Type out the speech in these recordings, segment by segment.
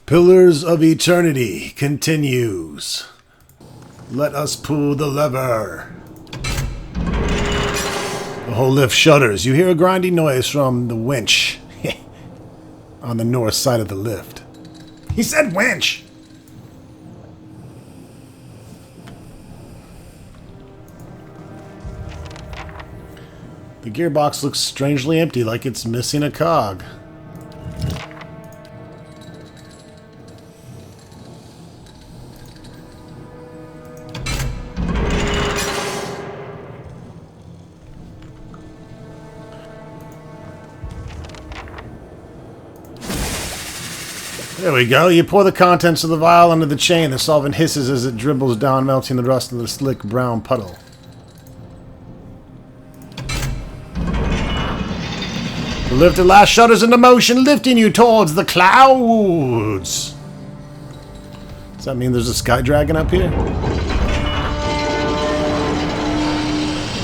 Pillars of Eternity continues. Let us pull the lever. The whole lift shudders. You hear a grinding noise from the winch on the north side of the lift. He said winch! The gearbox looks strangely empty, like it's missing a cog. There we go. You pour the contents of the vial under the chain. The solvent hisses as it dribbles down, melting the rust into the slick brown puddle. The lift at last shudders into motion, lifting you towards the clouds. Does that mean there's a sky dragon up here?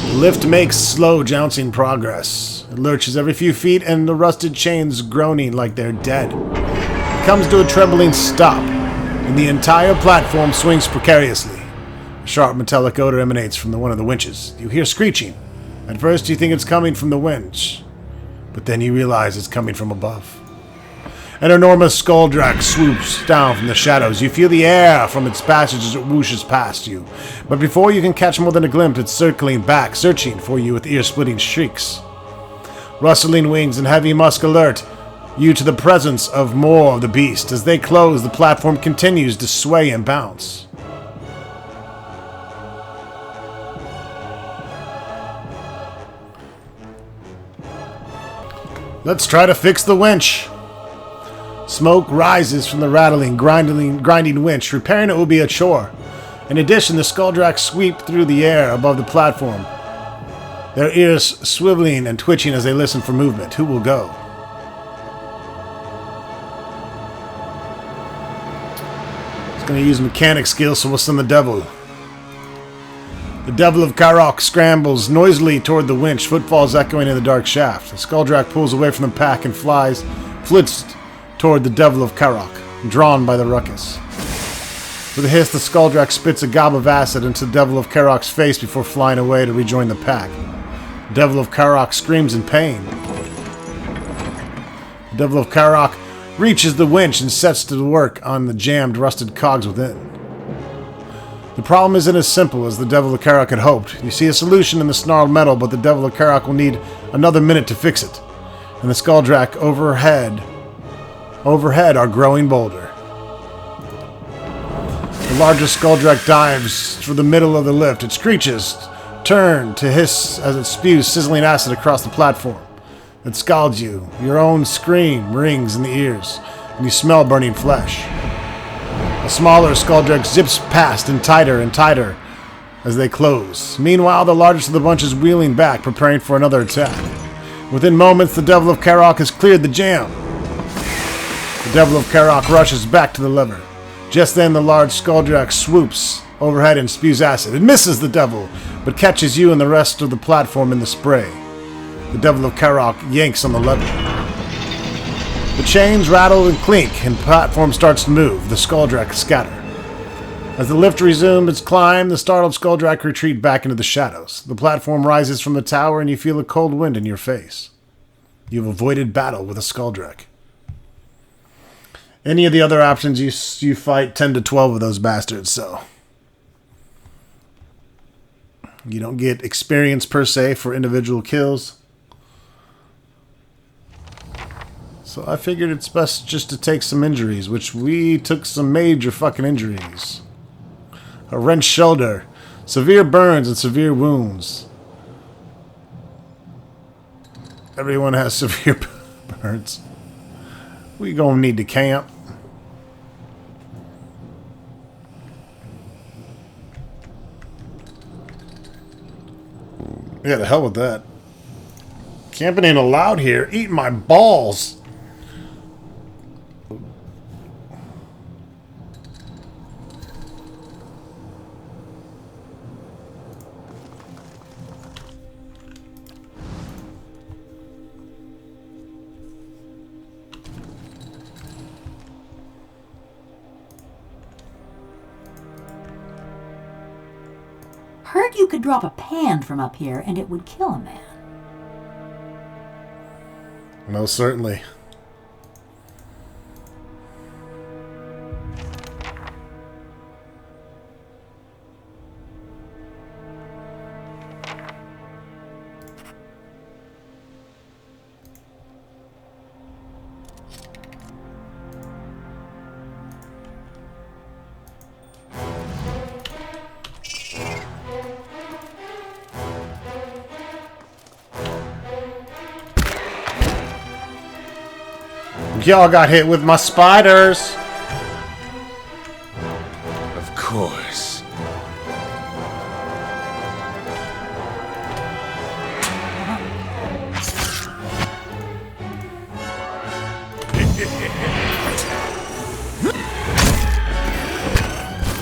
The lift makes slow, jouncing progress. It lurches every few feet, and the rusted chains groaning like they're dead. It comes to a trembling stop, and the entire platform swings precariously. A sharp metallic odor emanates from one of the winches. You hear screeching. At first you think it's coming from the winch, but then you realize it's coming from above. An enormous skull-drac swoops down from the shadows. You feel the air from its passage as it whooshes past you. But before you can catch more than a glimpse, it's circling back, searching for you with ear-splitting shrieks. Rustling wings and heavy musk alert you to the presence of more of the beast. As they close, the platform continues to sway and bounce. Let's try to fix the winch. Smoke rises from the rattling, grinding winch. Repairing it will be a chore. In addition, the skull-dracs sweep through the air above the platform, their ears swiveling and twitching as they listen for movement. Who will go? It's going to use mechanic skills, so we'll send the devil. The Devil of Karok scrambles noisily toward the winch, footfalls echoing in the dark shaft. The skull-drac pulls away from the pack and flits toward the Devil of Karok, drawn by the ruckus. With a hiss, the skull-drac spits a gob of acid into the Devil of Karok's face before flying away to rejoin the pack. The Devil of Karok screams in pain. The Devil of Karok reaches the winch and sets to work on the jammed, rusted cogs within. The problem isn't as simple as the Devil of Karok had hoped. You see a solution in the snarled metal, but the Devil of Karok will need another minute to fix it. And the skull-drac overhead are growing bolder. The larger skull-drac dives for the middle of the lift. It screeches, turn to hiss as it spews sizzling acid across the platform. It scalds you. Your own scream rings in the ears, and you smell burning flesh. A smaller skull-drac zips past and tighter as they close. Meanwhile, the largest of the bunch is wheeling back, preparing for another attack. Within moments, the Devil of Karok has cleared the jam. The Devil of Karok rushes back to the lever. Just then, the large skull-drac swoops overhead and spews acid. It misses the devil, but catches you and the rest of the platform in the spray. The Devil of Karok yanks on the lever. The chains rattle and clink, and the platform starts to move. The skull-drac scatter. As the lift resumes its climb, the startled skull-drac retreat back into the shadows. The platform rises from the tower, and you feel a cold wind in your face. You've avoided battle with a skull-drac. Any of the other options, you fight 10 to 12 of those bastards, so you don't get experience per se for individual kills. So I figured it's best just to take some injuries, which we took some major fucking injuries. A wrenched shoulder, severe burns and severe wounds. Everyone has severe burns. We gonna need to camp. Yeah, the hell with that. Camping ain't allowed here. Eat my balls. think you could drop a pan from up here and it would kill a man. Most certainly. Y'all got hit with my spiders. Of course.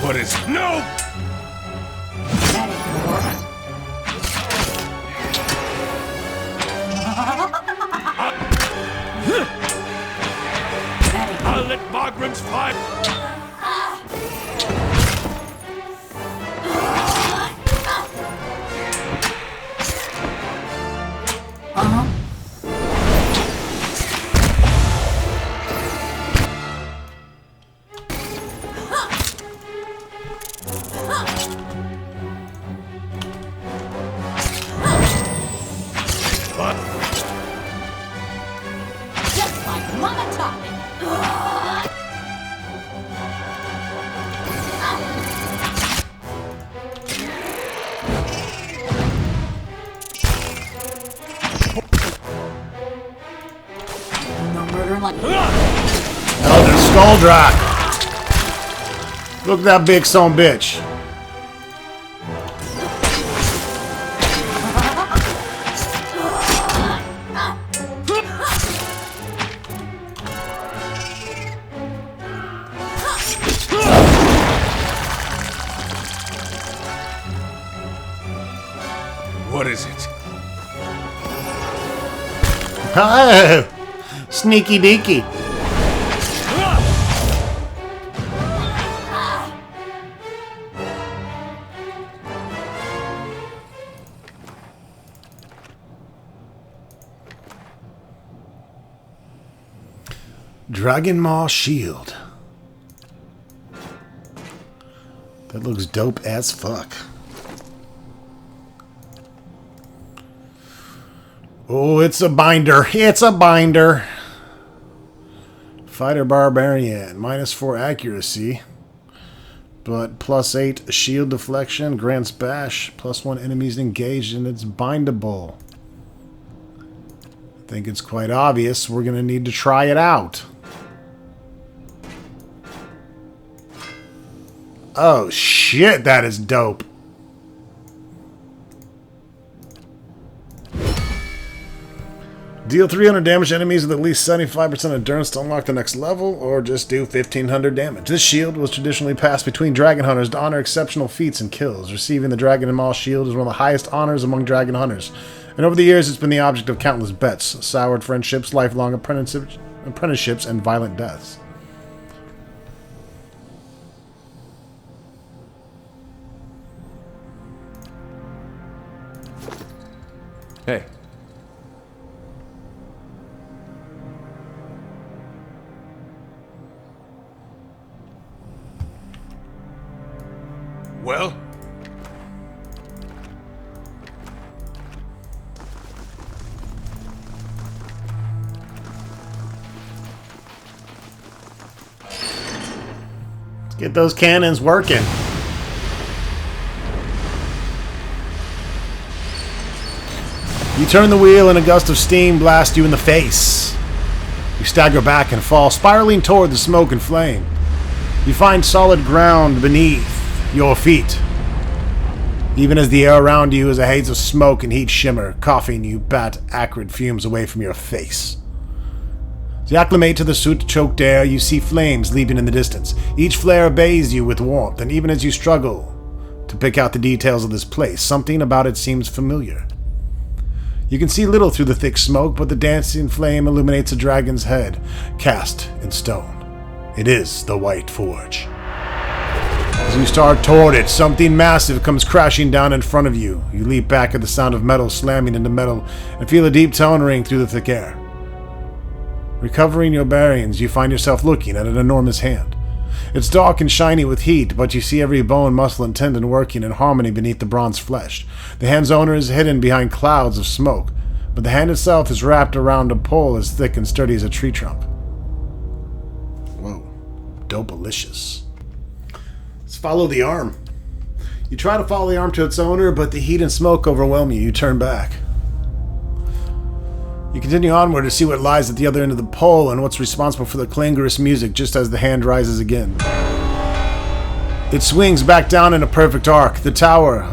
What is... No! That ain't gonna work. I'll let Margram's fight. Just like Mama taught me. No murder like Elder Skuldrock. Look at that big son bitch. What is it? Oh, sneaky deaky. Dragon Maw Shield. That looks dope as fuck. Oh, it's a binder. It's a binder. Fighter Barbarian. -4 accuracy. But +8 shield deflection. Grants bash. +1 enemies engaged, and it's bindable. I think it's quite obvious. We're going to need to try it out. Oh, shit. That is dope. Deal 300 damage to enemies with at least 75% endurance to unlock the next level, or just do 1500 damage. This shield was traditionally passed between dragon hunters to honor exceptional feats and kills. Receiving the Dragon Maw Shield is one of the highest honors among dragon hunters, and over the years it's been the object of countless bets, soured friendships, lifelong apprenticeships, and violent deaths. Hey. Well? Let's get those cannons working. You turn the wheel and a gust of steam blasts you in the face. You stagger back and fall, spiraling toward the smoke and flame. You find solid ground beneath your feet. Even as the air around you is a haze of smoke and heat shimmer, coughing you bat acrid fumes away from your face. As you acclimate to the soot-choked air, you see flames leaping in the distance. Each flare bathes you with warmth, and even as you struggle to pick out the details of this place, something about it seems familiar. You can see little through the thick smoke, but the dancing flame illuminates a dragon's head, cast in stone. It is the White Forge. As As you start toward it, something massive comes crashing down in front of you. You leap back at the sound of metal slamming into metal and feel a deep tone ring through the thick air. Recovering your bearings, you find yourself looking at an enormous hand. It's dark and shiny with heat, but you see every bone, muscle, and tendon working in harmony beneath the bronze flesh. The hand's owner is hidden behind clouds of smoke, but the hand itself is wrapped around a pole as thick and sturdy as a tree trunk. Whoa, dopalicious. Let's follow the arm. You try to follow the arm to its owner, but the heat and smoke overwhelm you. You turn back. You continue onward to see what lies at the other end of the pole and what's responsible for the clangorous music just as the hand rises again. It swings back down in a perfect arc. The tower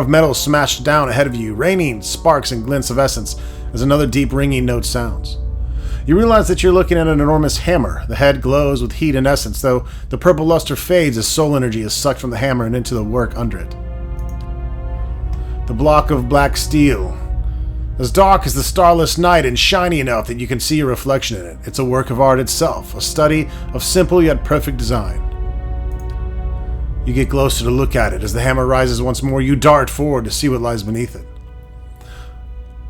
of metal smashed down ahead of you, raining sparks and glints of essence as another deep ringing note sounds. You realize that you're looking at an enormous hammer. The head glows with heat and essence, though the purple luster fades as soul energy is sucked from the hammer and into the work under it. The block of black steel, as dark as the starless night and shiny enough that you can see your reflection in it. It's a work of art itself, a study of simple yet perfect design. You get closer to look at it. As the hammer rises once more, you dart forward to see what lies beneath it.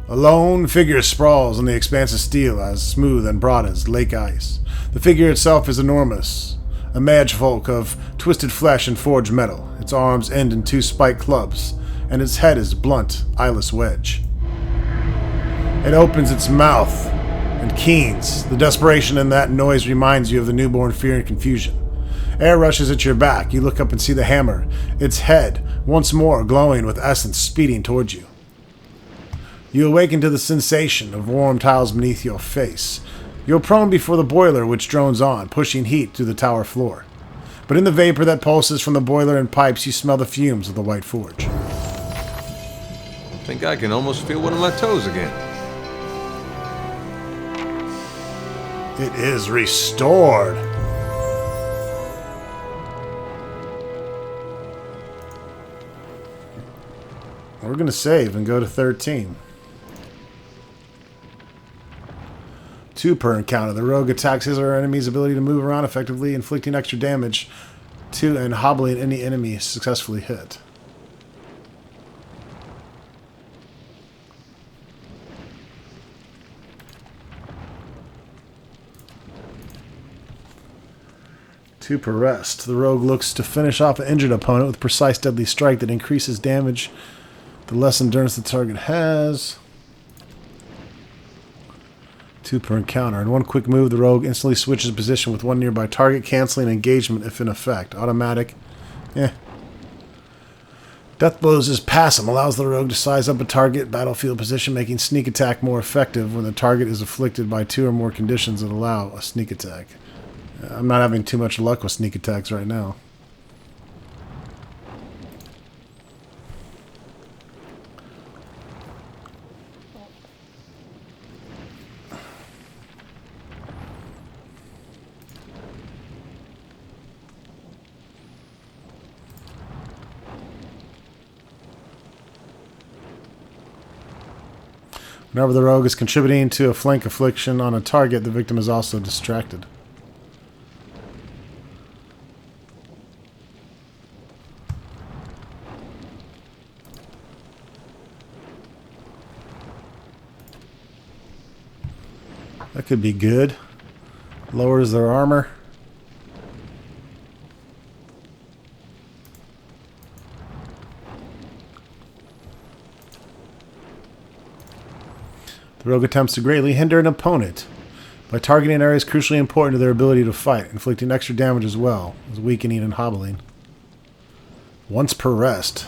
A lone figure sprawls on the expanse of steel, as smooth and broad as lake ice. The figure itself is enormous, a madgefolk of twisted flesh and forged metal. Its arms end in two spiked clubs, and its head is blunt, eyeless wedge. It opens its mouth and keens. The desperation in that noise reminds you of the newborn fear and confusion. Air rushes at your back. You look up and see the hammer, its head, once more glowing with essence, speeding towards you. You awaken to the sensation of warm tiles beneath your face. You're prone before the boiler, which drones on, pushing heat through the tower floor. But in the vapor that pulses from the boiler and pipes, you smell the fumes of the white forge. I think I can almost feel one of my toes again. It is restored. We're going to save and go to 13. 2 per encounter. The rogue attacks his or her enemy's ability to move around effectively, inflicting extra damage to and hobbling any enemy successfully hit. Two per rest. The rogue looks to finish off an injured opponent with precise deadly strike that increases damage the less endurance the target has. 2 per encounter. In one quick move, the rogue instantly switches position with one nearby target, canceling engagement if in effect. Automatic. Death blows is passive, allows the rogue to size up a target battlefield position, making sneak attack more effective when the target is afflicted by 2 or more conditions that allow a sneak attack. I'm not having too much luck with sneak attacks right now. Whenever the rogue is contributing to a flank affliction on a target, the victim is also distracted. That could be good. Lowers their armor. The rogue attempts to greatly hinder an opponent by targeting areas crucially important to their ability to fight, inflicting extra damage as well as weakening and hobbling. Once per rest.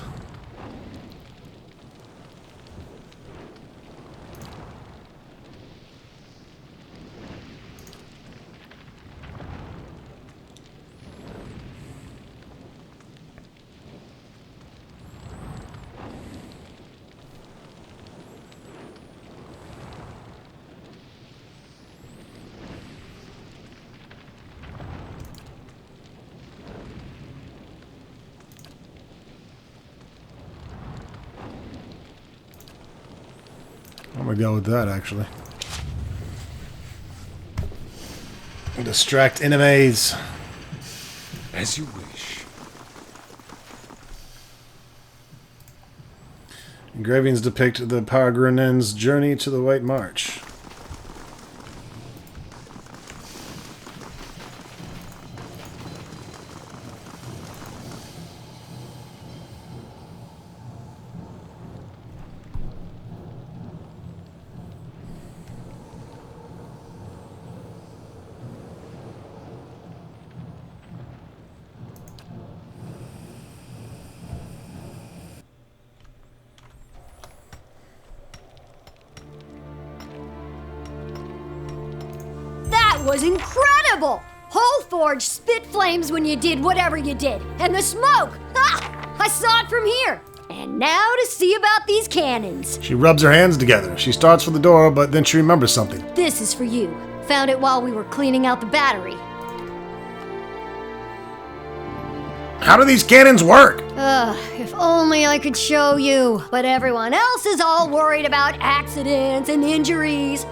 I'm gonna go with that, actually. Distract enemies. As you wish. Engravings depict the Peregrine's journey to the White March. That was incredible! Whole forge spit flames when you did whatever you did. And the smoke! Ah! I saw it from here. And now to see about these cannons. She rubs her hands together. She starts for the door, but then she remembers something. This is for you. Found it while we were cleaning out the battery. How do these cannons work? If only I could show you. But everyone else is all worried about accidents and injuries.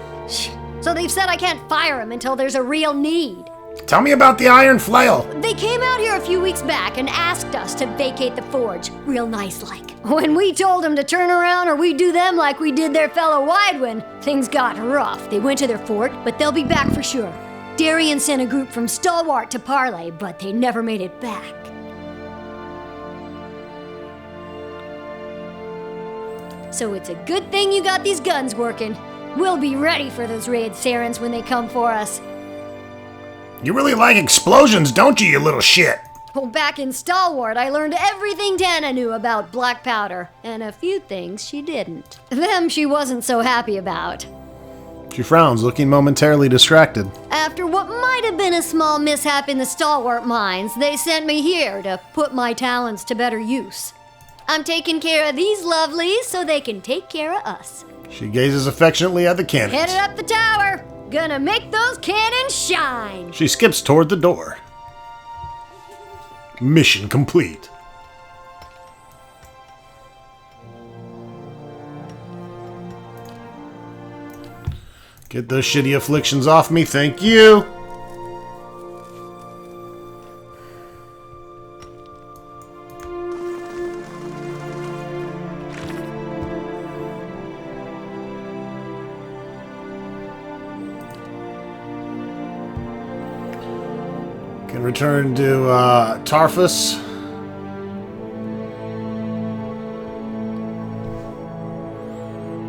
So they've said I can't fire them until there's a real need. Tell me about the iron flail. They came out here a few weeks back and asked us to vacate the forge, real nice-like. When we told them to turn around or we'd do them like we did their fellow Widewind, things got rough. They went to their fort, but they'll be back for sure. Darien sent a group from Stalwart to parley, but they never made it back. So it's a good thing you got these guns working. We'll be ready for those raid Sarens when they come for us. You really like explosions, don't you little shit? Well, back in Stalwart, I learned everything Dana knew about black powder, and a few things she didn't. Them she wasn't so happy about. She frowns, looking momentarily distracted. After what might have been a small mishap in the Stalwart mines, they sent me here to put my talents to better use. I'm taking care of these lovelies so they can take care of us. She gazes affectionately at the cannons. Headed up the tower! Gonna make those cannons shine! She skips toward the door. Mission complete. Get those shitty afflictions off me, thank you. Can return to Tarfus.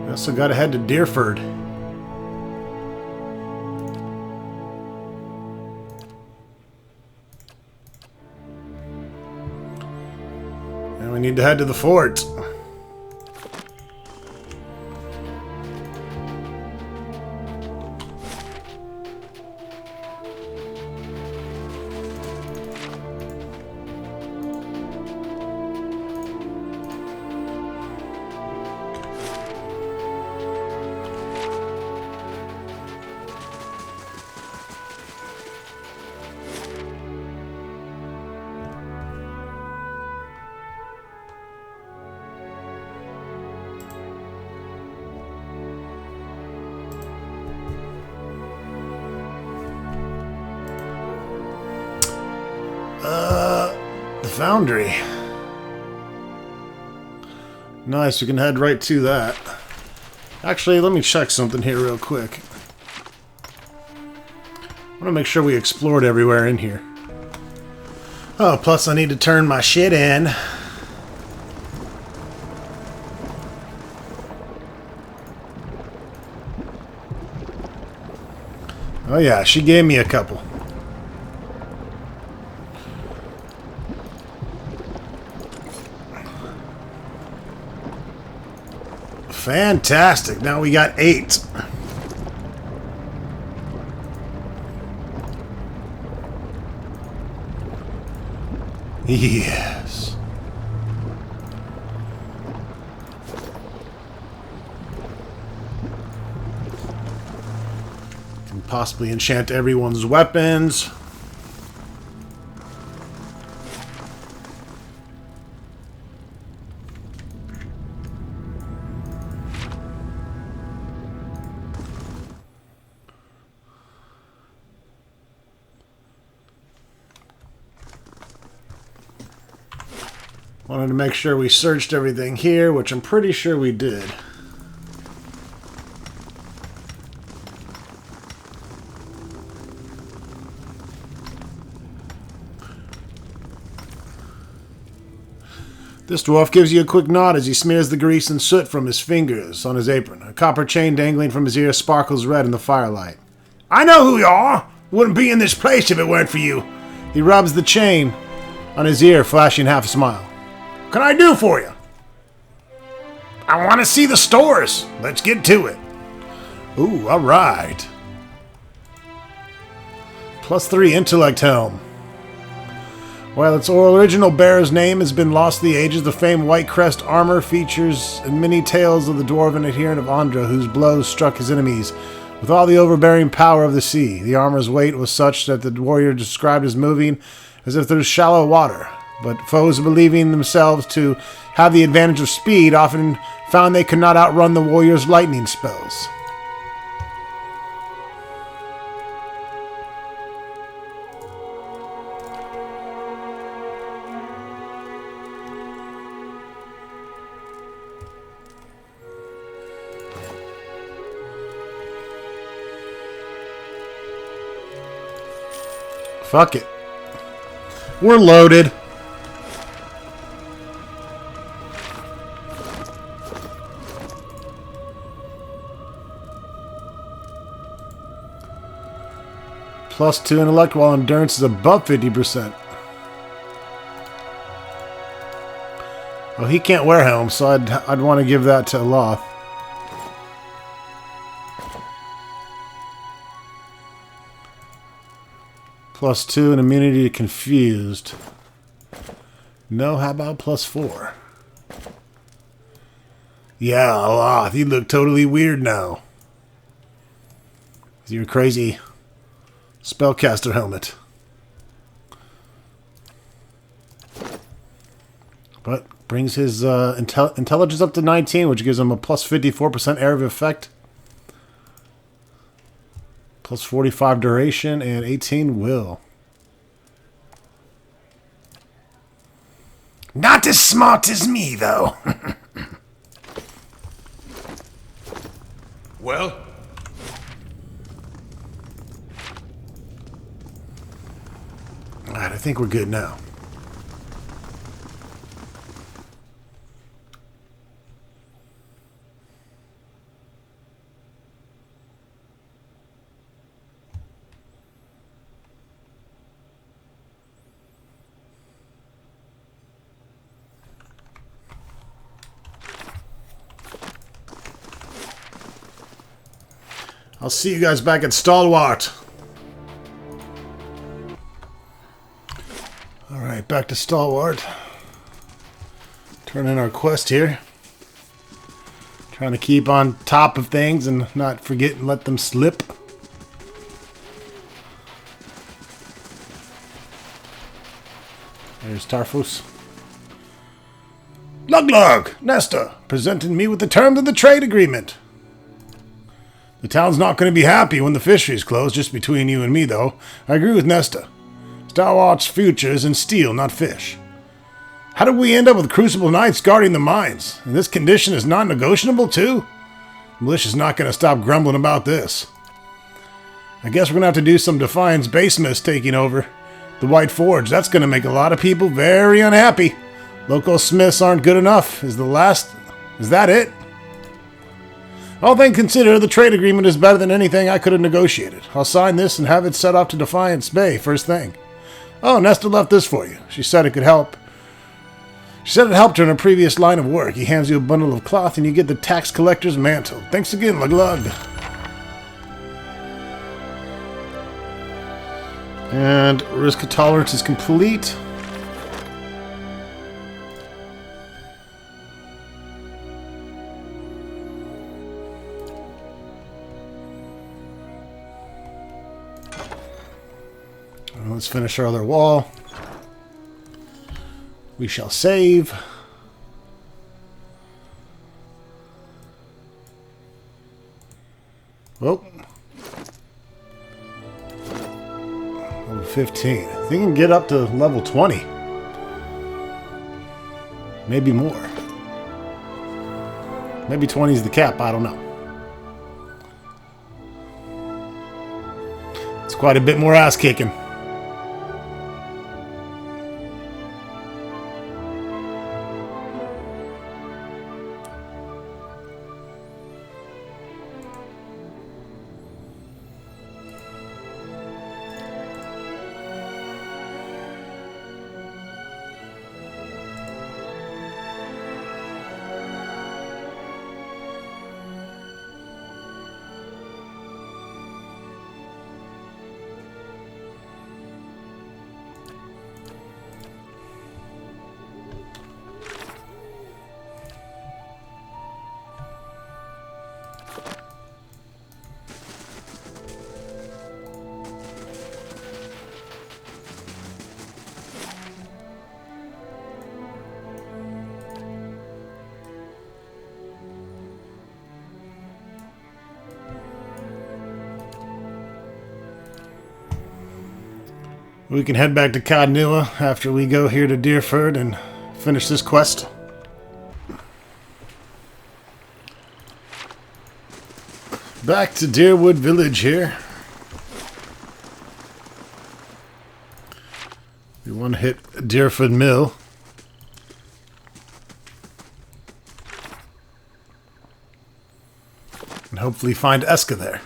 Also got to head to Deerford. And we need to head to the fort. The foundry. Nice, we can head right to that. Actually, let me check something here real quick. I want to make sure we explored everywhere in here. Oh, plus I need to turn my shit in. Oh yeah, she gave me a couple. Fantastic. Now we got 8. Yes. Can possibly enchant everyone's weapons. Wanted to make sure we searched everything here, which I'm pretty sure we did. This dwarf gives you a quick nod as he smears the grease and soot from his fingers on his apron. A copper chain dangling from his ear sparkles red in the firelight. I know who you are! Wouldn't be in this place if it weren't for you. He rubs the chain on his ear, flashing half a smile. What can I do for you? I want to see the stores. Let's get to it. Ooh, alright. +3 intellect helm. While its original bearer's name has been lost to the ages, the famed White Crest armor features many tales of the dwarven adherent of Andra whose blows struck his enemies with all the overbearing power of the sea. The armor's weight was such that the warrior described as moving as if there was shallow water, but foes believing themselves to have the advantage of speed often found they could not outrun the warrior's lightning spells. Fuck it. We're loaded. +2 intellect while endurance is above 50%. Well, he can't wear helm, so I'd want to give that to Loth. +2 and immunity to confused. No, how about +4? Yeah, Loth, you look totally weird now. With your crazy spellcaster helmet. But brings his intelligence up to 19, which gives him a +54% area of effect. +45 duration and 18 will. Not as smart as me, though. Well? Alright, I think we're good now. I'll see you guys back at Stalwart. Alright, back to Stalwart. Turn in our quest here. Trying to keep on top of things and not forget and let them slip. There's Tarfus. Lug, Nesta, presenting me with the terms of the trade agreement. The town's not going to be happy when the fishery's closed, just between you and me, though. I agree with Nesta. Stalwart's future is in steel, not fish. How did we end up with Crucible Knights guarding the mines? And this condition is non-negotiable, too? The militia's not going to stop grumbling about this. I guess we're going to have to do some Defiance Basesmiths taking over. The White Forge, that's going to make a lot of people very unhappy. Local smiths aren't good enough. Is that it? All things considered, the trade agreement is better than anything I could have negotiated. I'll sign this and have it set off to Defiance Bay first thing. Oh, Nesta left this for you. She said it could help. She said it helped her in her previous line of work. He hands you a bundle of cloth and you get the tax collector's mantle. Thanks again, Lug. And risk tolerance is complete. Let's finish our other wall. We shall save. Oh. Level 15. I think I can get up to level 20. Maybe more. Maybe 20 is the cap, I don't know. It's quite a bit more ass kicking. We can head back to Cadnua after we go here to Deerford and finish this quest. Back to Deerwood Village here. We want to hit Deerford Mill. And hopefully find Eska there.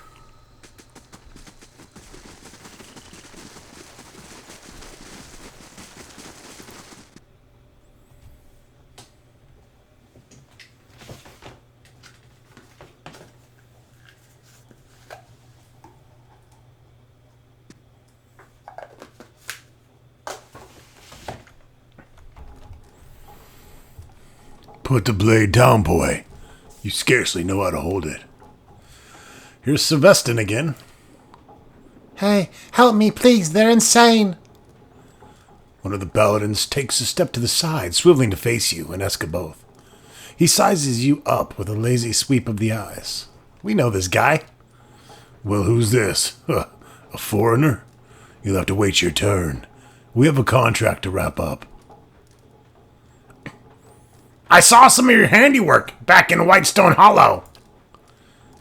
Put the blade down, boy. You scarcely know how to hold it. Here's Sylvestin again. Hey, help me, please. They're insane. One of the paladins takes a step to the side, swiveling to face you and Eska both. He sizes you up with a lazy sweep of the eyes. We know this guy. Well, who's this? A foreigner? You'll have to wait your turn. We have a contract to wrap up. I saw some of your handiwork back in Whitestone Hollow.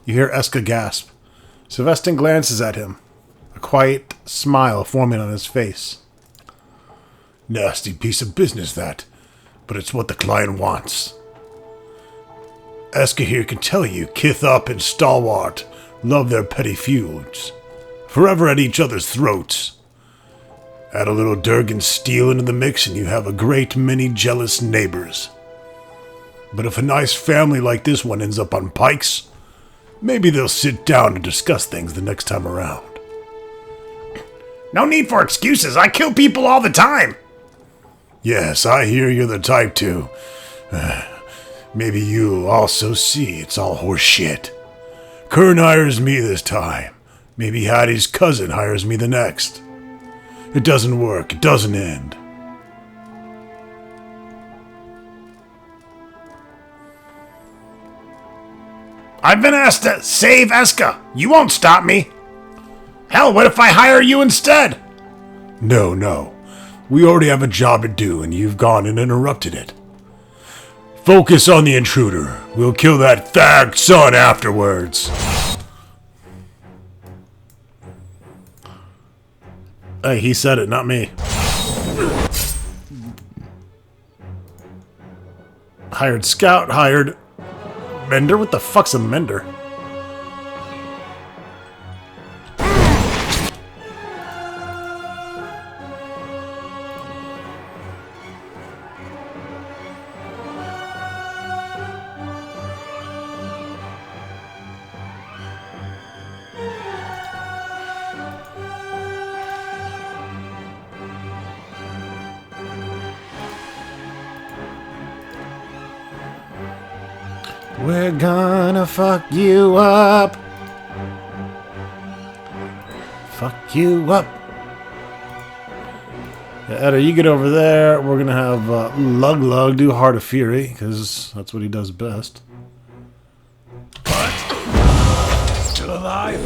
You hear Eska gasp. Sylvestin glances at him, a quiet smile forming on his face. Nasty piece of business, that, but it's what the client wants. Eska here can tell you Kithop and Stalwart love their petty feuds, forever at each other's throats. Add a little Durgan steel into the mix and you have a great many jealous neighbors. But if a nice family like this one ends up on pikes, maybe they'll sit down and discuss things the next time around. No need for excuses. I kill people all the time. Yes, I hear you're the type to. Maybe you'll also see it's all horse shit. Kern hires me this time. Maybe Hattie's cousin hires me the next. It doesn't work. It doesn't end. I've been asked to save Eska. You won't stop me. Hell, what if I hire you instead? No. We already have a job to do, and you've gone and interrupted it. Focus on the intruder. We'll kill that thag son afterwards. Hey, he said it, not me. Hired scout, hired... Mender? What the fuck's a mender? We're gonna fuck you up. Fuck you up. Edda, you get over there. We're gonna have Lug Lug do Heart of Fury, because that's what he does best. What? Still alive?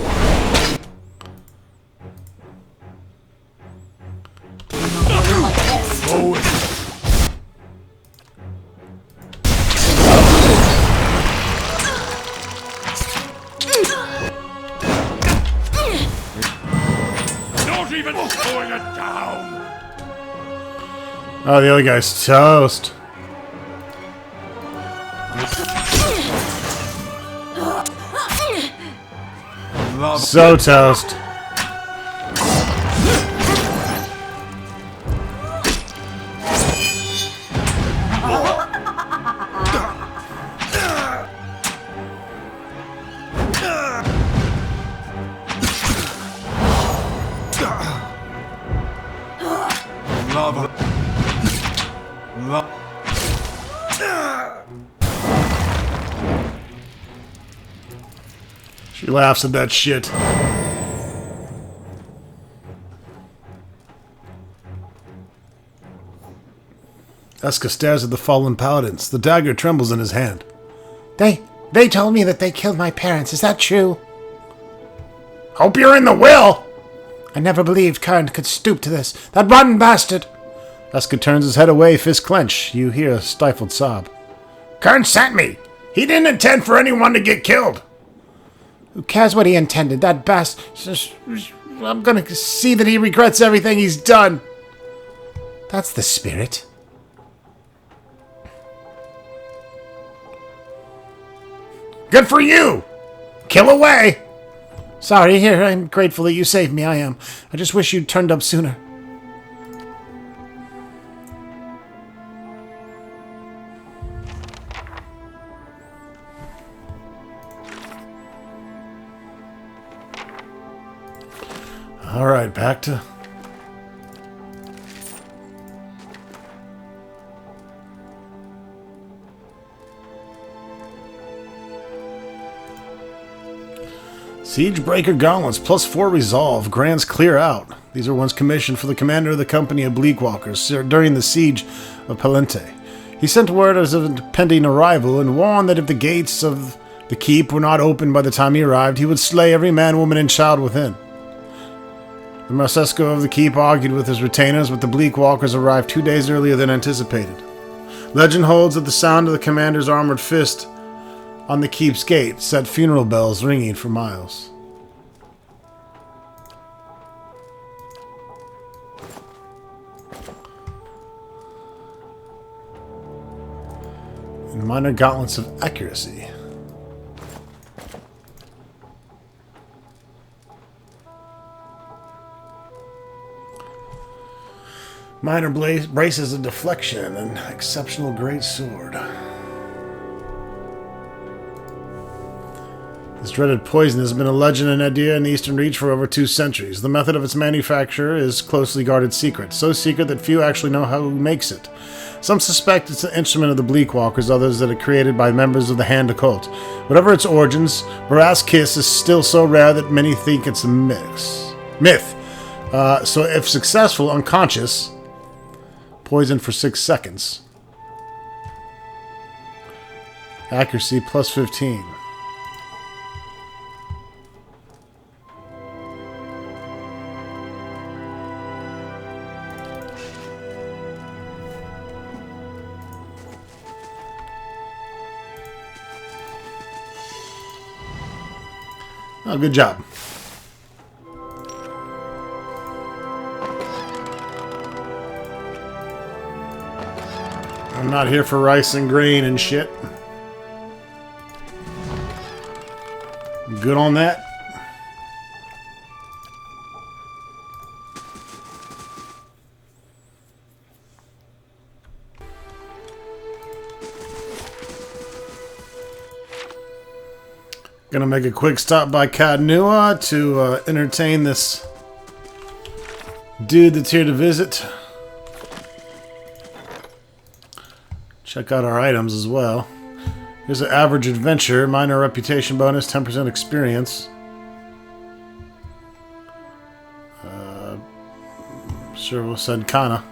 Like this. Oh. Oh, the other guy's toast. So toast. She laughs at that shit. Eska stares at the fallen paladins. The dagger trembles in his hand. They told me that they killed my parents. Is that true? Hope you're in the will! I never believed Karn could stoop to this. That rotten bastard! Eska turns his head away, fist clenched. You hear a stifled sob. Karn sent me. He didn't intend for anyone to get killed. Who cares what he intended? That bastard... I'm gonna see that he regrets everything he's done. That's the spirit. Good for you! Kill away! Sorry, here, I'm grateful that you saved me, I am. I just wish you'd turned up sooner. Alright, back to... Siegebreaker Gauntlets, +4 resolve, grants clear out. These are ones commissioned for the commander of the company of Bleakwalkers during the siege of Palente. He sent word as of impending arrival and warned that if the gates of the keep were not opened by the time he arrived, he would slay every man, woman, and child within. The Marcesco of the keep argued with his retainers, but the Bleakwalkers arrived 2 days earlier than anticipated. Legend holds that the sound of the commander's armored fist on the keep's gate set funeral bells ringing for miles. And minor gauntlets of accuracy. Minor braces of deflection and exceptional great sword. This dreaded poison has been a legend and idea in the Eastern Reach for over 2 centuries. The method of its manufacture is closely guarded secret, so secret that few actually know how who makes it. Some suspect it's an instrument of the Bleakwalkers, others that are created by members of the Hand Occult. Whatever its origins, Brass Kiss is still so rare that many think it's a myth. So if successful, unconscious, poison for 6 seconds. Accuracy +15. Oh, good job. I'm not here for rice and grain and shit. Good on that. Gonna make a quick stop by Cadnua to entertain this dude that's here to visit. Check out our items as well. Here's an average adventure, minor reputation bonus, 10% experience. Sure, we'll send Kana.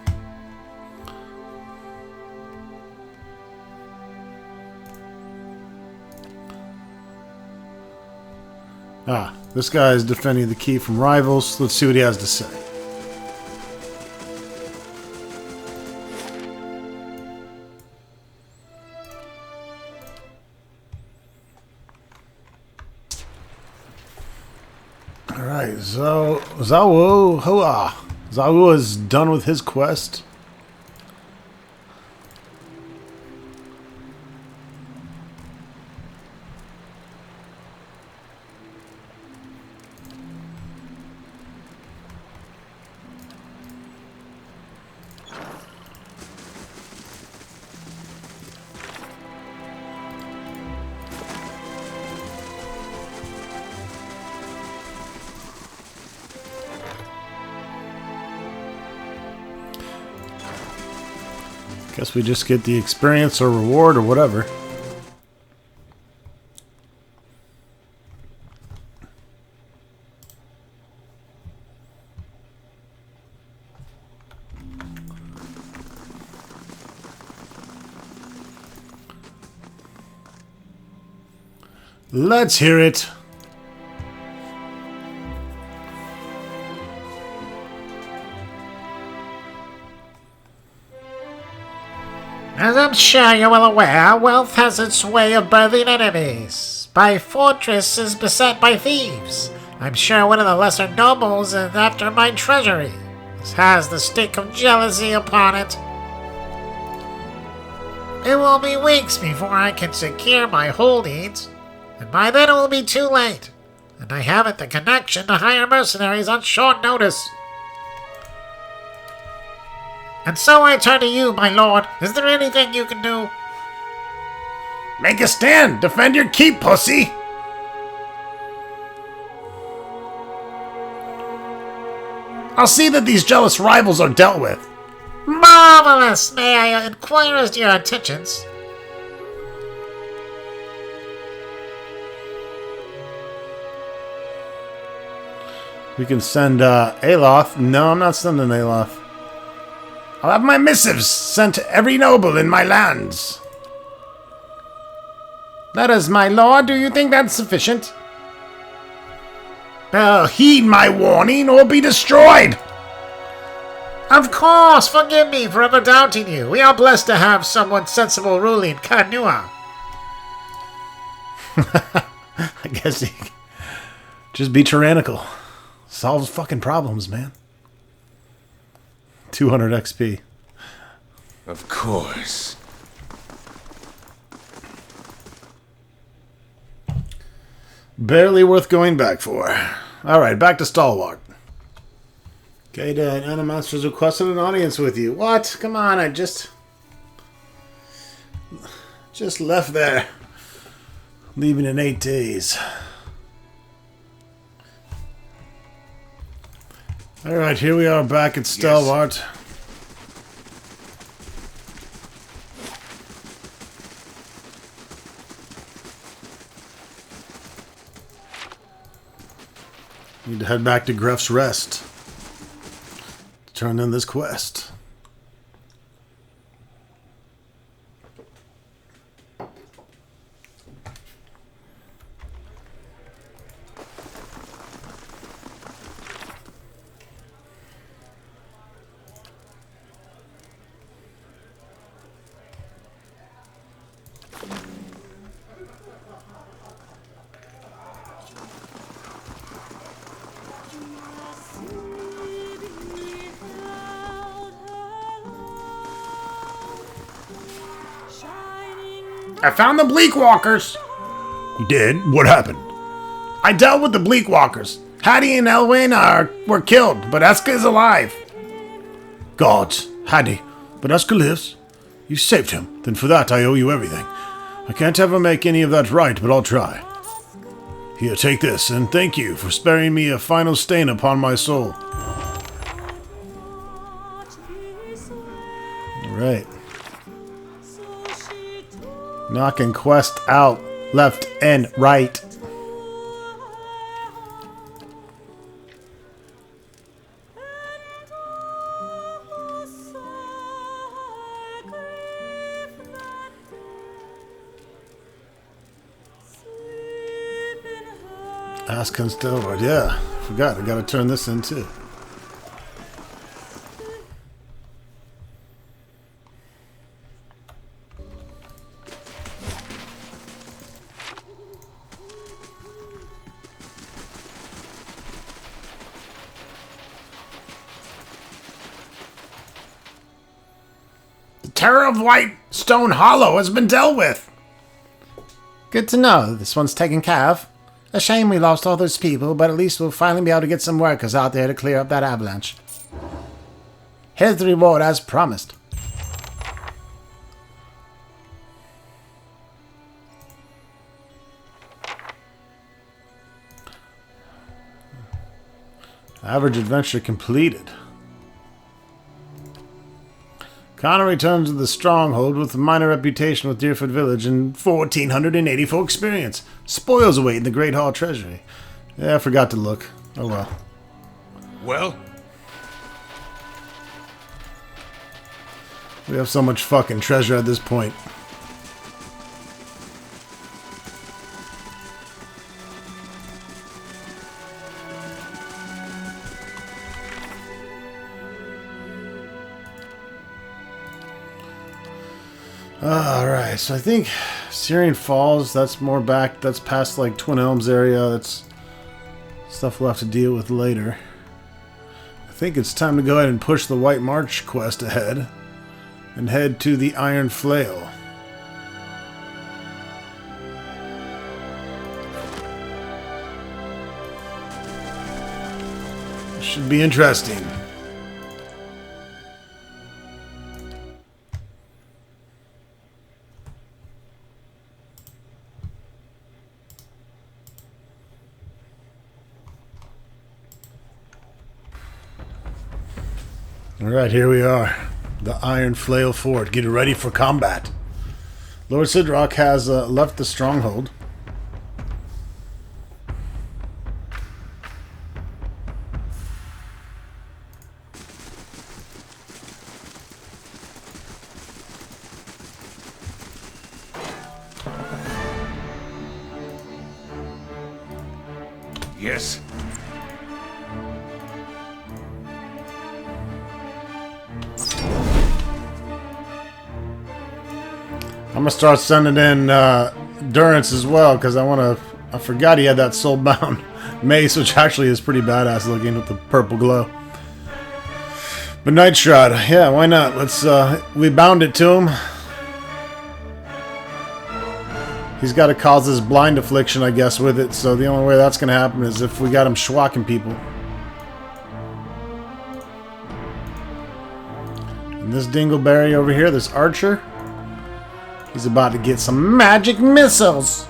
Ah, this guy is defending the key from rivals. Let's see what he has to say. Alright, so Zawu is done with his quest. Guess we just get the experience or reward or whatever. Let's hear it. As I'm sure you're well aware, wealth has its way of birthing enemies. My fortress is beset by thieves. I'm sure one of the lesser nobles is after my treasury. This has the stink of jealousy upon it. It will be weeks before I can secure my holdings, and by then it will be too late. And I haven't the connection to hire mercenaries on short notice. And so I turn to you, my lord. Is there anything you can do? Make a stand! Defend your keep, pussy! I'll see that these jealous rivals are dealt with. Marvelous! May I inquire as to your intentions? We can send Aloth. No, I'm not sending Aloth. I'll have my missives sent to every noble in my lands. Letters, my lord. Do you think that's sufficient? Heed my warning or be destroyed. Of course, forgive me for ever doubting you. We are blessed to have someone sensible ruling Kanua. I guess he just be tyrannical. Solves fucking problems, man. 200 XP. Of course. Barely worth going back for. Alright, back to Stalwart. Okay, Dad. Animaster's requested an audience with you. What? Come on, I just left there. Leaving in 8 days. Alright, here we are back at Stalwart. Yes. Need to head back to Gref's Rest. Turn in this quest. I found the Bleak Walkers. You did? What happened? I dealt with the Bleak Walkers. Hattie and Elwyn were killed, but Eska is alive. Gods, Hattie, but Eska lives. You saved him. Then for that I owe you everything. I can't ever make any of that right, but I'll try. Here, take this, and thank you for sparing me a final stain upon my soul. Alright. Knocking quest out, left and right. Ask Constellard, yeah. Forgot, I gotta turn this in too. Terror of White Stone Hollow has been dealt with. Good to know. This one's taken care of. A shame we lost all those people, but at least we'll finally be able to get some workers out there to clear up that avalanche. Here's the reward as promised. Average adventure completed. Connor returns to the stronghold with a minor reputation with Deerfoot Village and 1,484 experience. Spoils await in the Great Hall Treasury. Yeah, I forgot to look. Oh well. Well? We have so much fucking treasure at this point. Alright, so I think Syrian Falls, that's more back, that's past like Twin Elms area, that's stuff we'll have to deal with later. I think it's time to go ahead and push the White March quest ahead and head to the Iron Flail. Should be interesting. Alright, here we are. The Iron Flail Fort. Get ready for combat. Lord Sidrock has left the stronghold. Yes. I'm gonna start sending in Durance as well, because I forgot he had that soulbound mace, which actually is pretty badass looking with the purple glow. But Night Shroud, yeah, why not? Let's we bound it to him. He's got to cause this blind affliction, I guess, with it, so the only way that's gonna happen is if we got him schwacking people. And this dingleberry over here, this archer, he's about to get some magic missiles.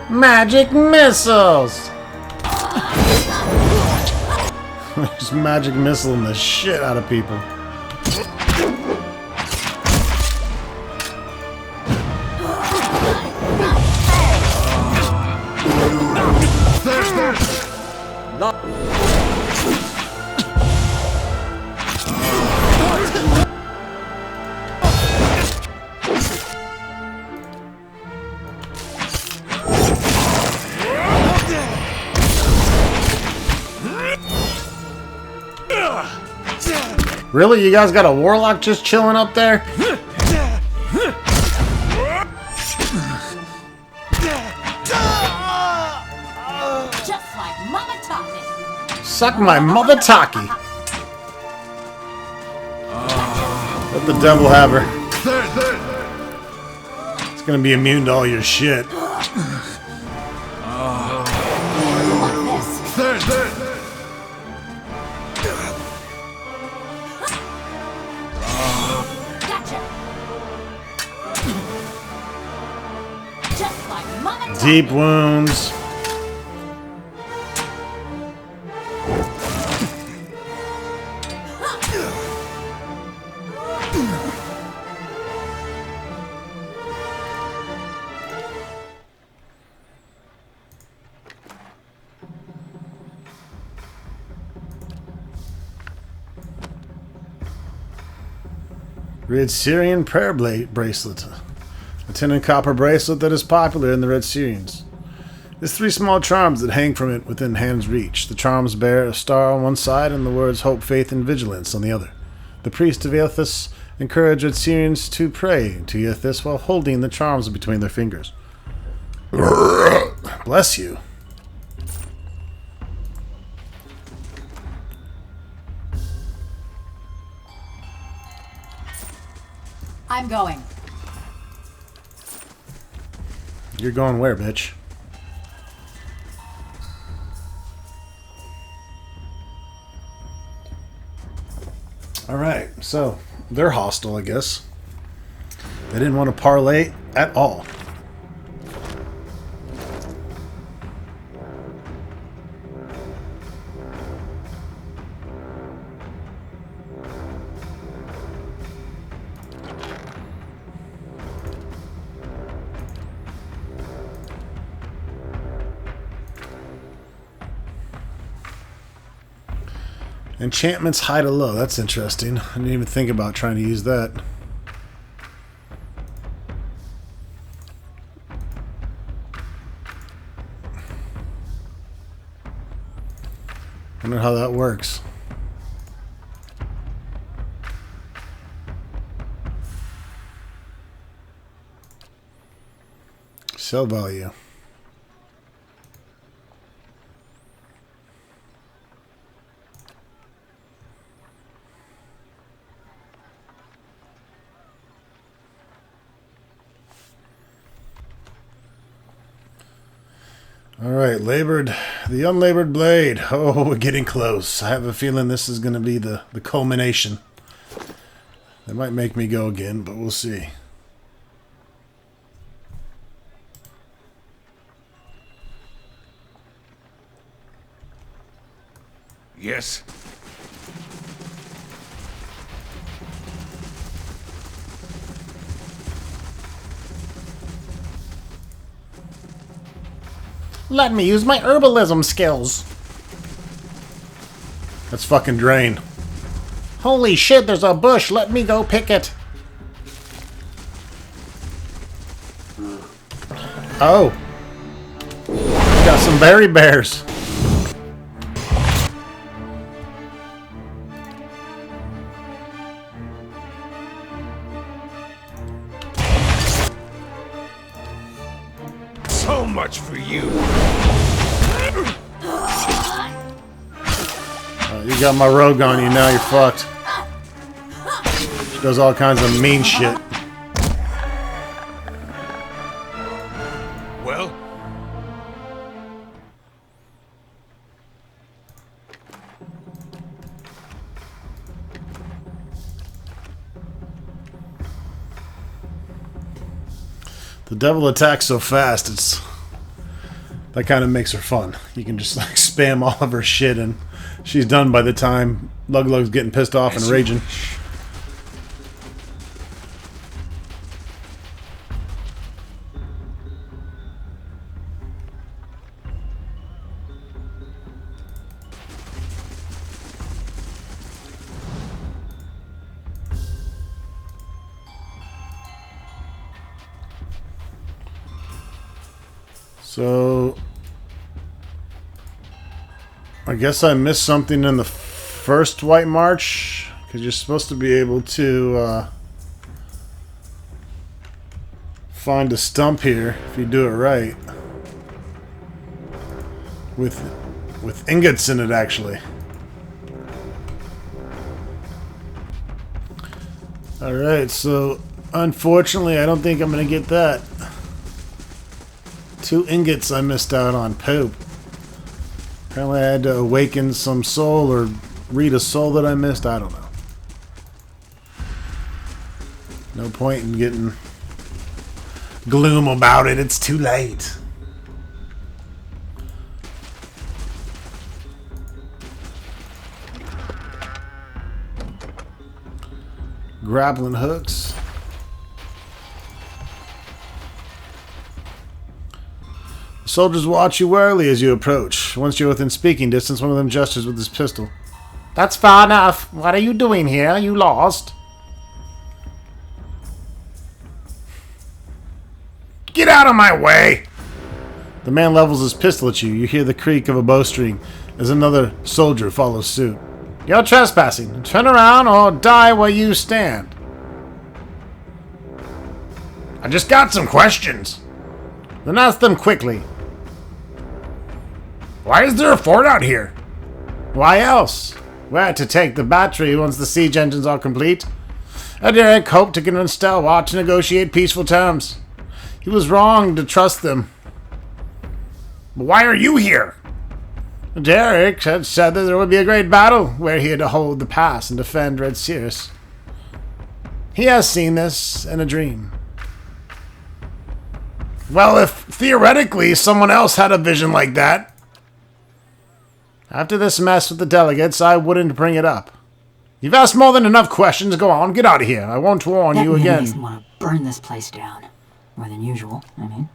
Magic missiles! Just magic missiling the shit out of people. Really? You guys got a warlock just chilling up there? Just like Mama taught me. Suck my mother talkie. Let the devil have her. It's gonna be immune to all your shit. Deep wounds. Red Syrian prayer bracelet. A tin and copper bracelet that is popular in the Red Syrians. There's 3 small charms that hang from it within hand's reach. The charms bear a star on one side and the words hope, faith, and vigilance on the other. The priest of Ithis encouraged Red Syrians to pray to Ithis while holding the charms between their fingers. Bless you. I'm going. You're going where, bitch? Alright, so they're hostile, I guess. They didn't want to parlay at all. Enchantments high to low. That's interesting. I didn't even think about trying to use that. Wonder how that works. Sell value. Alright, labored. The unlabored blade. Oh, we're getting close. I have a feeling this is going to be the culmination. That might make me go again, but we'll see. Yes. Let me use my herbalism skills. That's fucking Drain. Holy shit, there's a bush. Let me go pick it. Oh. Got some berry bears. So much for you. You got my rogue on you, now you're fucked. She does all kinds of mean shit. Well, The devil attacks so fast, that kind of makes her fun. You can just like spam all of her shit and she's done by the time Lug Lug's getting pissed off and raging. So I guess I missed something in the first White March, because you're supposed to be able to find a stump here if you do it right, with ingots in it actually. Alright, so unfortunately I don't think I'm gonna get that. 2 ingots I missed out on. Poop. Apparently I had to awaken some soul or read a soul that I missed. I don't know. No point in getting gloom about it. It's too late. Grappling hooks. Soldiers watch you warily as you approach. Once you're within speaking distance, one of them gestures with his pistol. That's far enough. What are you doing here? You lost? Get out of my way! The man levels his pistol at you. You hear the creak of a bowstring as another soldier follows suit. You're trespassing. Turn around or die where you stand. I just got some questions. Then ask them quickly. Why is there a fort out here? Why else? Where to take the battery once the siege engines are complete? Derek hoped to convince Stelwart to negotiate peaceful terms. He was wrong to trust them. But why are you here? Derek had said that there would be a great battle where he had to hold the pass and defend Red Cirrus. He has seen this in a dream. Well, if theoretically someone else had a vision like that. After this mess with the delegates, I wouldn't bring it up. You've asked more than enough questions. Go on, get out of here. I won't warn you That again. enemies want to burn this place down. More than usual, I mean.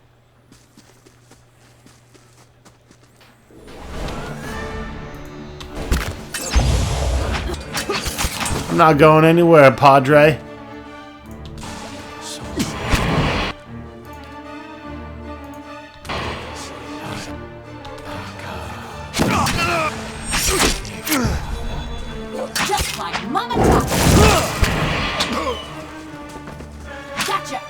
I'm not going anywhere, Padre. Just like Mama taught me. Gotcha.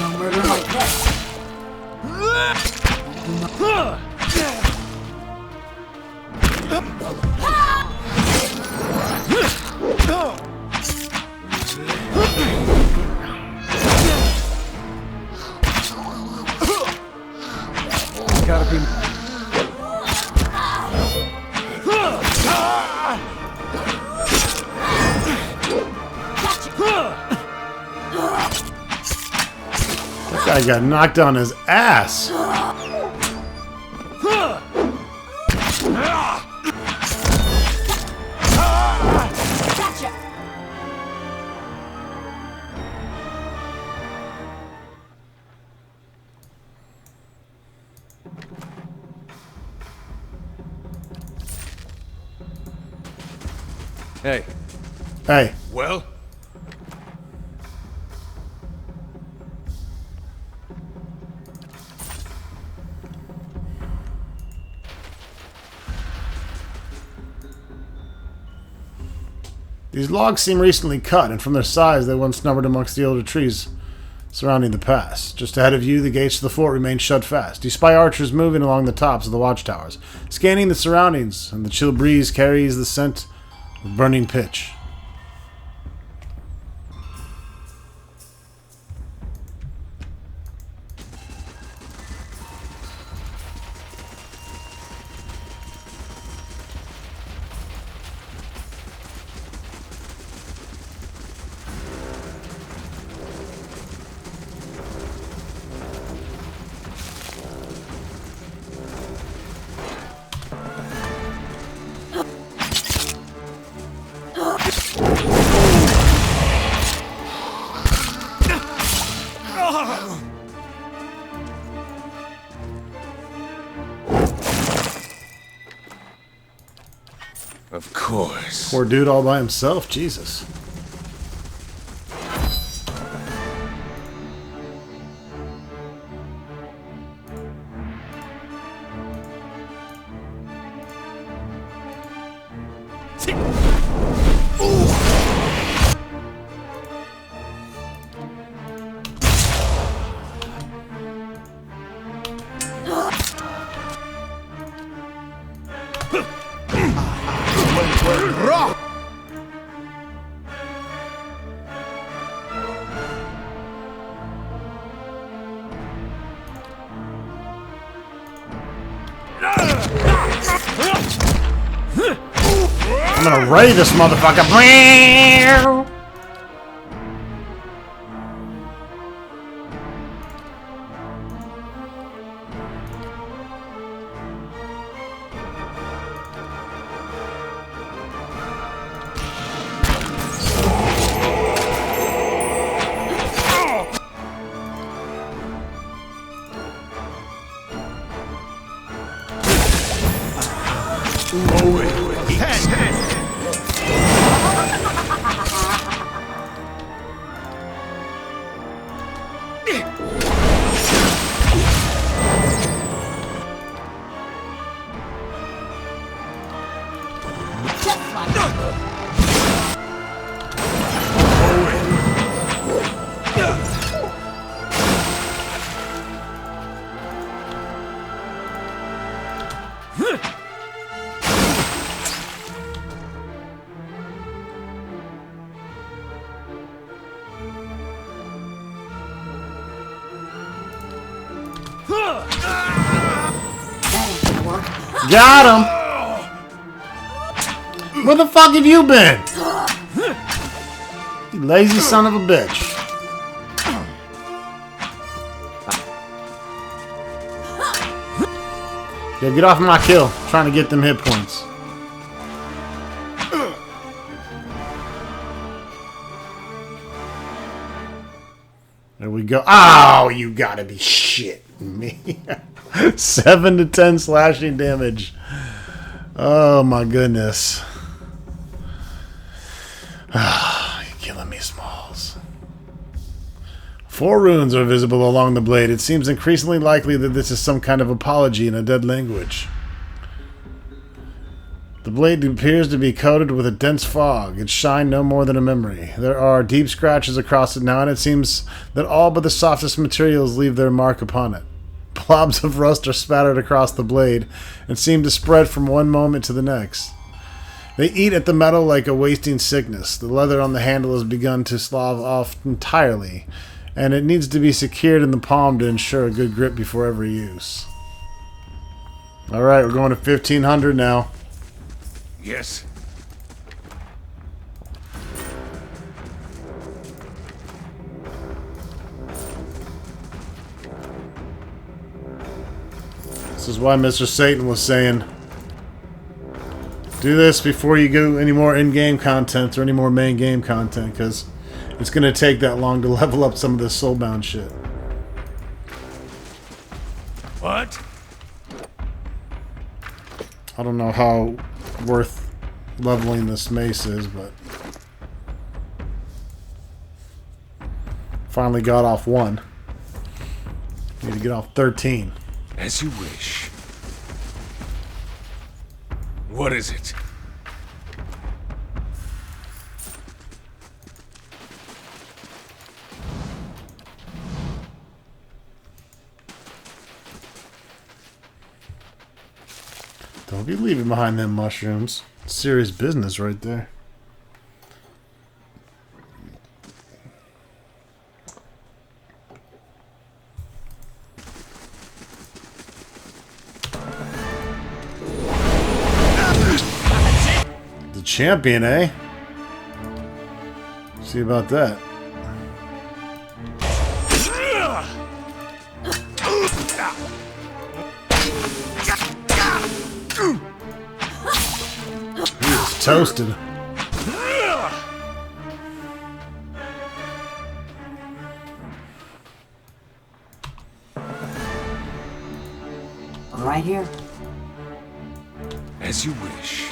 No murder like this. Gotta be. That guy got knocked on his ass. Gotcha. Hey, Hey, Well, these logs seem recently cut, and from their size, they once numbered amongst the older trees surrounding the pass. Just ahead of you, the gates to the fort remain shut fast. You spy archers moving along the tops of the watchtowers, scanning the surroundings, and the chill breeze carries the scent of burning pitch. of course. Poor dude all by himself, Jesus. I'm gonna ray this motherfucker. That ain't gonna work. Got him! Where the fuck have you been? You lazy son of a bitch. Yeah, get off my kill. I'm trying to get them hit points. There we go. Oh, you gotta be shitting me. 7 to 10 slashing damage. Oh my goodness. You're killing me, Smalls. 4 runes are visible along the blade. It seems increasingly likely that this is some kind of apology in a dead language. The blade appears to be coated with a dense fog. Its shine no more than a memory. There are deep scratches across it now, and it seems that all but the softest materials leave their mark upon it. Blobs of rust are spattered across the blade and seem to spread from one moment to the next. They eat at the metal like a wasting sickness. The leather on the handle has begun to slough off entirely, and it needs to be secured in the palm to ensure a good grip before every use. Alright, we're going to 1500 now. Yes. This is why Mr. Satan was saying, do this before you do any more in-game content or any more main game content, because it's going to take that long to level up some of this soulbound shit. What? I don't know how worth leveling this mace is, but finally got off 1. Need to get off 13. As you wish. What is it? Don't be leaving behind them mushrooms. Serious business right there. The champion, eh? See about that. He is toasted. Right here. As you wish.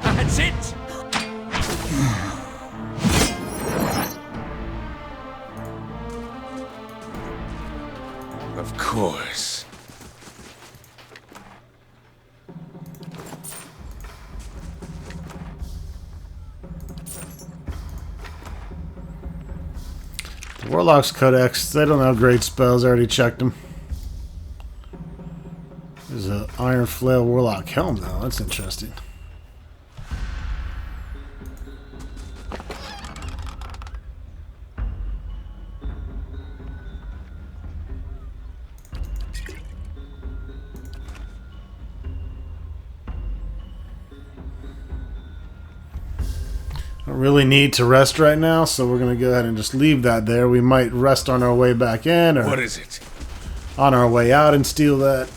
That's it. Of course. The Warlock's Codex, they don't have great spells. I already checked them. There's an Iron Flail Warlock Helm, though. That's interesting. Don't really need to rest right now, so we're going to go ahead and just leave that there. We might rest on our way back in, or What is it? on our way out and steal that.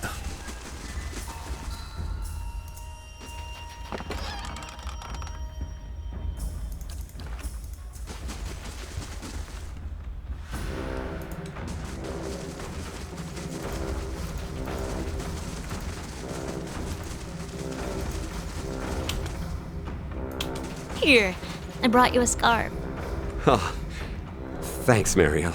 Here, I brought you a scarf. Oh, thanks, Mariel.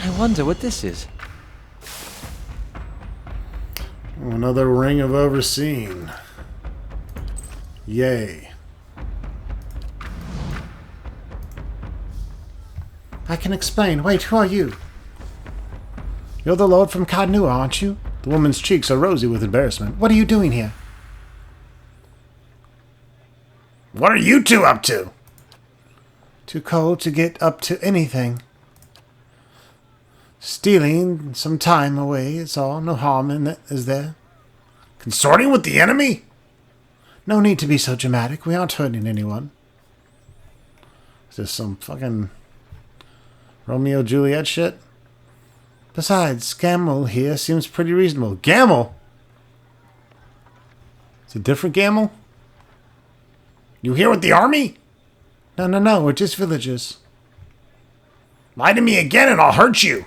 I wonder what this is. Another ring of overseeing. Yay. I can explain. Wait, who are you? You're the Lord from Kadnua, aren't you? The woman's cheeks are rosy with embarrassment. What are you doing here? What are you two up to? Too cold to get up to anything. Stealing some time away, it's all. No harm in it, is there? Consorting with the enemy? No need to be so dramatic. We aren't hurting anyone. Is this some fucking Romeo Juliet shit? Besides, Gamble here seems pretty reasonable. Gamble? It's a different Gamble? You here with the army? No, we're just villagers. Lie to me again and I'll hurt you.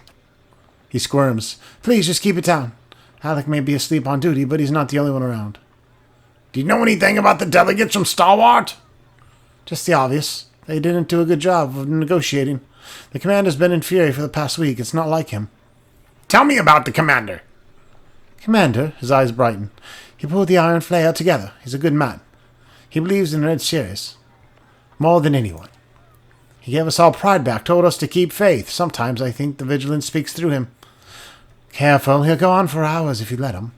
He squirms. Please, just keep it down. Alec may be asleep on duty, but he's not the only one around. Do you know anything about the delegates from Stalwart? Just the obvious. They didn't do a good job of negotiating. The commander's been in fury for the past week. It's not like him. Tell me about the commander. Commander? His eyes brighten. He pulled the Iron Flail together. He's a good man. He believes in Red Sirius. More than anyone. He gave us all pride back, told us to keep faith. Sometimes I think the vigilance speaks through him. Careful, he'll go on for hours if you let him.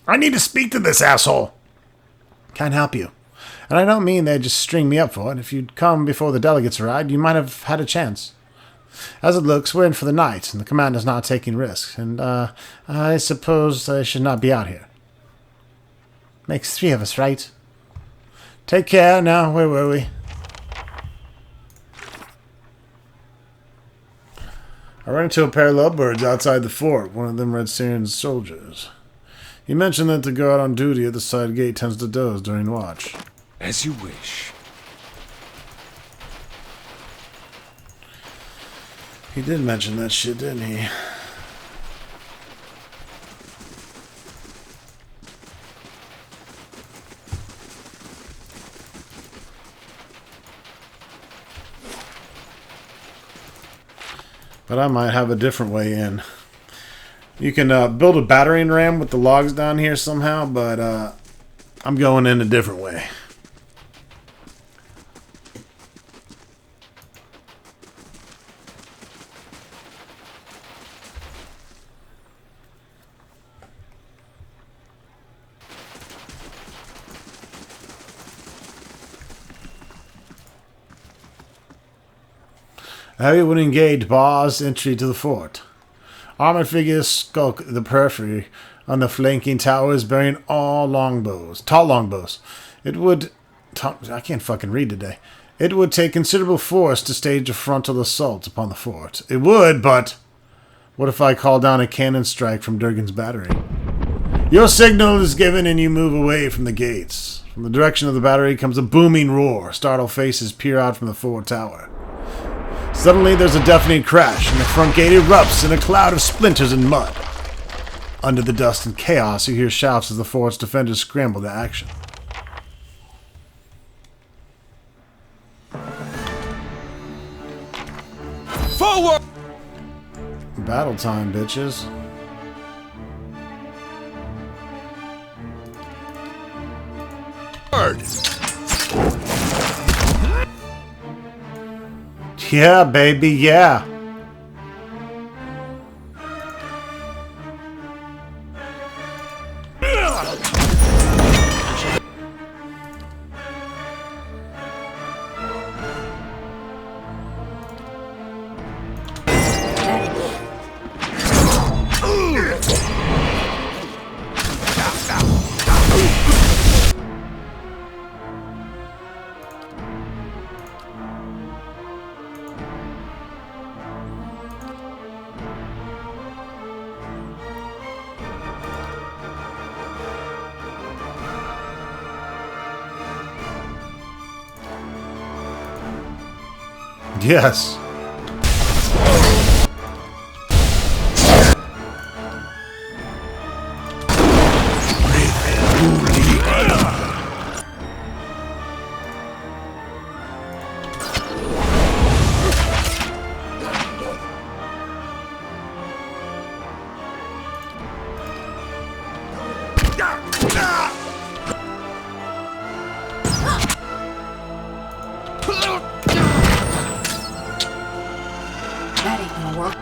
I need to speak to this asshole. Can't help you. And I don't mean they'd just string me up for it. If you'd come before the delegates arrived, you might have had a chance. As it looks, we're in for the night, and the commander's not taking risks. And, I suppose I should not be out here. Makes 3 of us, right? Take care. Now, where were we? I ran into a pair of lovebirds outside the fort, one of them Red Syrian's soldiers. He mentioned that the guard on duty at the side gate tends to doze during watch. As you wish. He did mention that shit, didn't he? But I might have a different way in. You can build a battering ram with the logs down here somehow, but I'm going in a different way. Everyone engaged bars entry to the fort. Armored figures skulk the periphery on the flanking towers, bearing tall longbows. I can't fucking read today. It would take considerable force to stage a frontal assault upon the fort. It would, but what if I call down a cannon strike from Durgan's battery? Your signal is given and you move away from the gates. From the direction of the battery comes a booming roar. Startled faces peer out from the fort tower. Suddenly, there's a deafening crash, and the front gate erupts in a cloud of splinters and mud. Under the dust and chaos, you hear shouts as the fort's defenders scramble to action. Forward! Battle time, bitches. Yeah, baby, yeah. Yes. gonna work.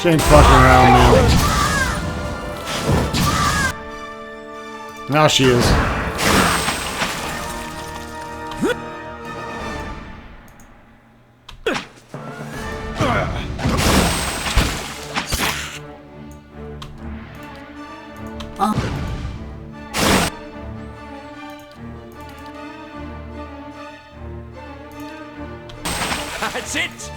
She ain't fucking around, man. Now she is. That's it!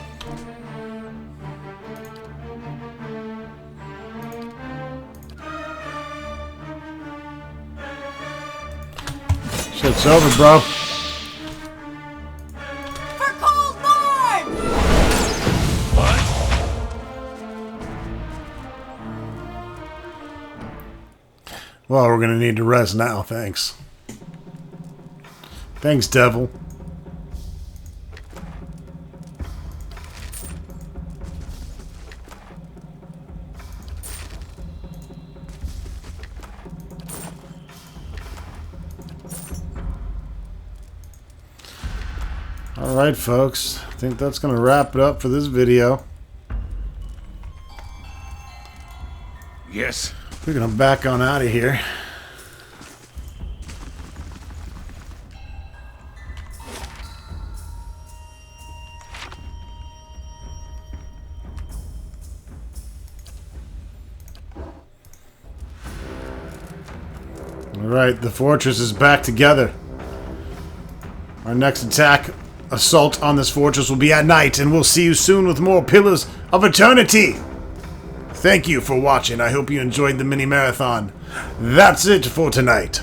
Shit's over, bro. For cold Barn! Well, we're gonna need to rest now, thanks. Thanks, devil. Alright, folks. I think that's going to wrap it up for this video. Yes. We're going to back on out of here. Alright, the fortress is back together. Our next attack, assault on this fortress, will be at night, and we'll see you soon with more Pillars of Eternity. Thank you for watching. I hope you enjoyed the mini marathon. That's it for tonight.